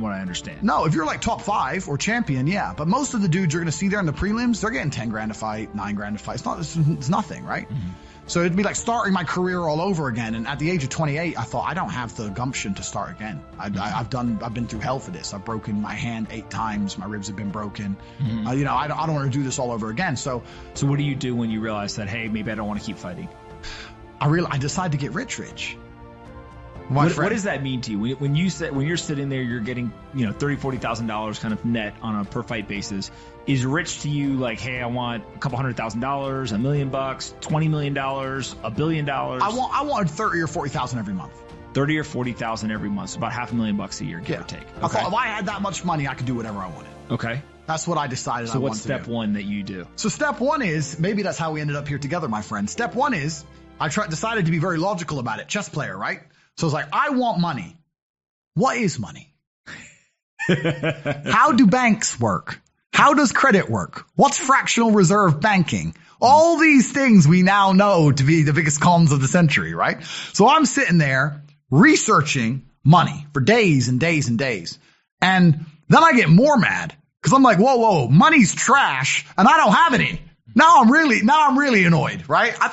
what I understand. No, if you're like top 5 or champion, yeah. But most of the dudes you're going to see there in the prelims, they're getting 10 grand a fight, 9 grand a fight. It's nothing, right? Mm-hmm. So it'd be like starting my career all over again. And at the age of 28, I thought I don't have the gumption to start again. I've been through hell for this. I've broken my hand 8 times. My ribs have been broken. Mm-hmm. I don't want to do this all over again. So what do you do when you realize that, hey, maybe I don't want to keep fighting? I decided to get rich. What does that mean to you? When you're sitting there, you're getting, $30,000-$40,000 kind of net on a per fight basis. Is rich to you like, hey, I want a couple $100,000, $1 million, $20 million, $1 billion? I wanted 30 or 40,000 every month. 30 or 40,000 every month, so about $500,000 a year, give or take. Okay. I thought if I had that much money, I could do whatever I wanted. Okay. That's what I decided I wanted to do. So what's step 1 that you do? So step 1 is, maybe that's how we ended up here together, my friend. Step 1 is, decided to be very logical about it. Chess player, right? So it's like, I want money. What is money? How do banks work? How does credit work? What's fractional reserve banking? All these things we now know to be the biggest cons of the century, right? So I'm sitting there researching money for days and days and days. And then I get more mad because I'm like, whoa, money's trash and I don't have any. Now I'm really annoyed, right? I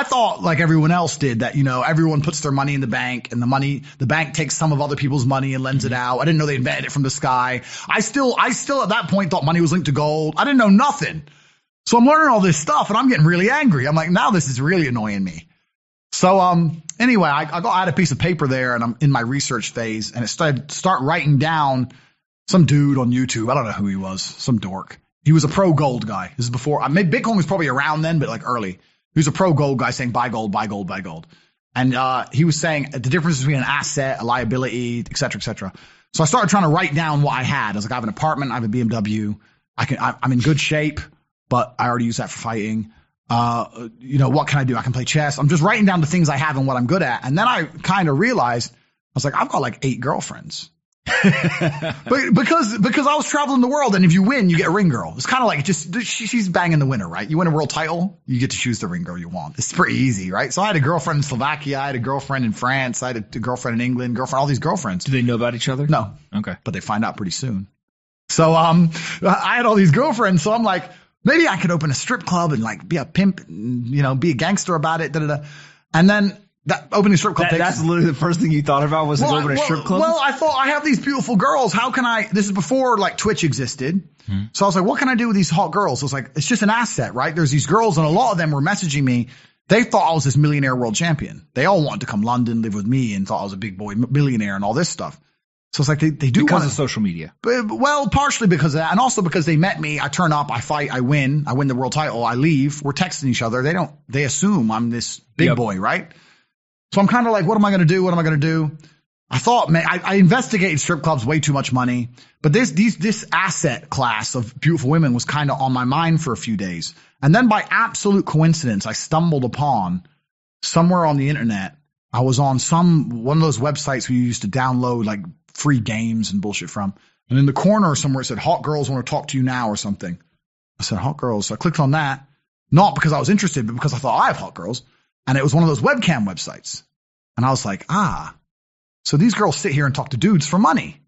thought like everyone else did that, everyone puts their money in the bank and the bank takes some of other people's money and lends it out. I didn't know they invented it from the sky. I still at that point thought money was linked to gold. I didn't know nothing. So I'm learning all this stuff and I'm getting really angry. I'm like, now this is really annoying me. So, anyway, I had a piece of paper there and I'm in my research phase and it start writing down some dude on YouTube. I don't know who he was, some dork. He was a pro gold guy. This is before, maybe Bitcoin was probably around then, but like early. He was a pro gold guy saying buy gold, buy gold, buy gold. And he was saying the difference between an asset, a liability, et cetera, et cetera. So I started trying to write down what I had. I was like, I have an apartment, I have a BMW. I'm in good shape, but I already use that for fighting. What can I do? I can play chess. I'm just writing down the things I have and what I'm good at. And then I kind of realized, I was like, I've got like 8 girlfriends. But because I was traveling the world, and if you win, you get a ring girl. It's kind of like she's banging the winner, right? You win a world title, you get to choose the ring girl you want. It's pretty easy, right? So I had a girlfriend in Slovakia, I had a girlfriend in France, I had a girlfriend in England, all these girlfriends. Do they know about each other? No. Okay. But they find out pretty soon. So I had all these girlfriends, so I'm like, maybe I could open a strip club and like be a pimp, and, be a gangster about it. And then that opening strip club. That's literally the first thing you thought about was opening a strip club? Well, I thought I have these beautiful girls. How can this is before like Twitch existed. So I was like, what can I do with these hot girls? I was like, it's just an asset, right? There's these girls and a lot of them were messaging me. They thought I was this millionaire world champion. They all wanted to come London, live with me and thought I was a big boy millionaire and all this stuff. So it's like they do because of social media. Well, partially because of that, and also because they met me. I turn up, I fight, I win the world title, I leave. We're texting each other. They assume I'm this big boy, right? So I'm kind of like, what am I going to do? What am I going to do? I thought, man, I investigated strip clubs, way too much money. But this asset class of beautiful women was kind of on my mind for a few days. And then by absolute coincidence, I stumbled upon somewhere on the internet. I was on one of those websites where you used to download like free games and bullshit from. And in the corner somewhere it said, hot girls want to talk to you now or something. I said, hot girls. So I clicked on that, not because I was interested, but because I thought I have hot girls. And it was one of those webcam websites. And I was like, so these girls sit here and talk to dudes for money.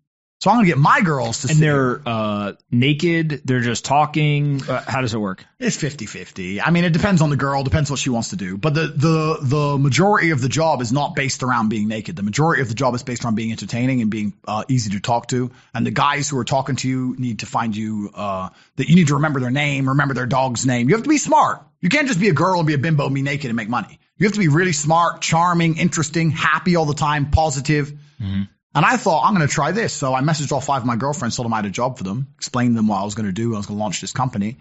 So I'm going to get my girls to sit. And they're naked. They're just talking. How does it work? It's 50-50. I mean, it depends on the girl, depends what she wants to do. But the majority of the job is not based around being naked. The majority of the job is based around being entertaining and being easy to talk to. And the guys who are talking to you need to find you that you need to remember their name, remember their dog's name. You have to be smart. You can't just be a girl and be a bimbo and be naked and make money. You have to be really smart, charming, interesting, happy all the time, positive. Mm-hmm. And I thought, I'm going to try this. So I messaged all 5 of my girlfriends, told them I had a job for them, explained to them what I was going to do. I was going to launch this company.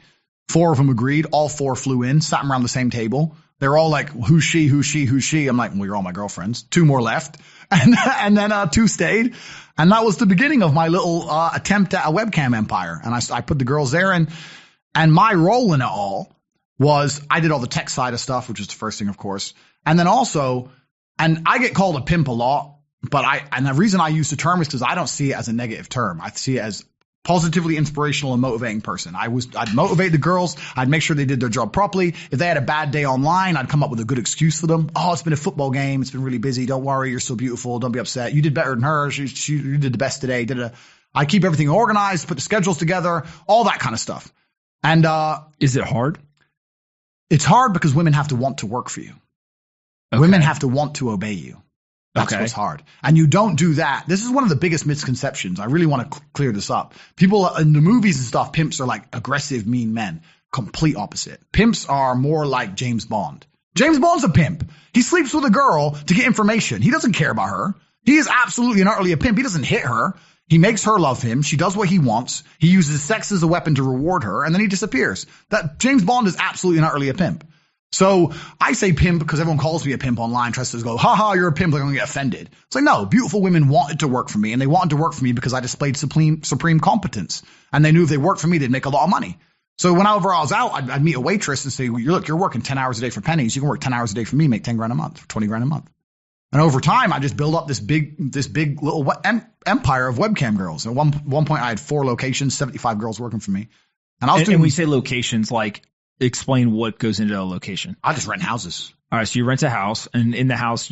4 of them agreed. All 4 flew in, sat around the same table. They were all like, who's she, who's she, who's she? I'm like, well, you're all my girlfriends. 2 more left. And then 2 stayed. And that was the beginning of my little attempt at a webcam empire. And I put the girls there. And my role in it all was I did all the tech side of stuff, which was the first thing, of course. And then also, and I get called a pimp a lot. But and the reason I use the term is because I don't see it as a negative term. I see it as positively inspirational and motivating person. I'd motivate the girls. I'd make sure they did their job properly. If they had a bad day online, I'd come up with a good excuse for them. Oh, it's been a football game. It's been really busy. Don't worry. You're so beautiful. Don't be upset. You did better than her. You did the best today. I keep everything organized, put the schedules together, all that kind of stuff. And is it hard? It's hard because women have to want to work for you. Okay. Women have to want to obey you. That's what's hard. And you don't do that. This is one of the biggest misconceptions. I really want to clear this up. People in the movies and stuff, pimps are like aggressive, mean men. Complete opposite. Pimps are more like James Bond. James Bond's a pimp. He sleeps with a girl to get information. He doesn't care about her. He is absolutely and utterly a pimp. He doesn't hit her. He makes her love him. She does what he wants. He uses sex as a weapon to reward her, and then he disappears. That James Bond is absolutely and utterly a pimp. So I say pimp because everyone calls me a pimp online, tries to go, haha, you're a pimp, they're going to get offended. It's like, no, beautiful women wanted to work for me, and they wanted to work for me because I displayed supreme competence. And they knew if they worked for me, they'd make a lot of money. So whenever I was out, I'd meet a waitress and say, well, you're working 10 hours a day for pennies. You can work 10 hours a day for me, make 10 grand a month, 20 grand a month. And over time, I just build up this big little empire of webcam girls. At one point, I had 4 locations, 75 girls working for me. And I was doing. And we say locations, like, explain what goes into a location. I just rent houses. All right, so you rent a house, and in the house, you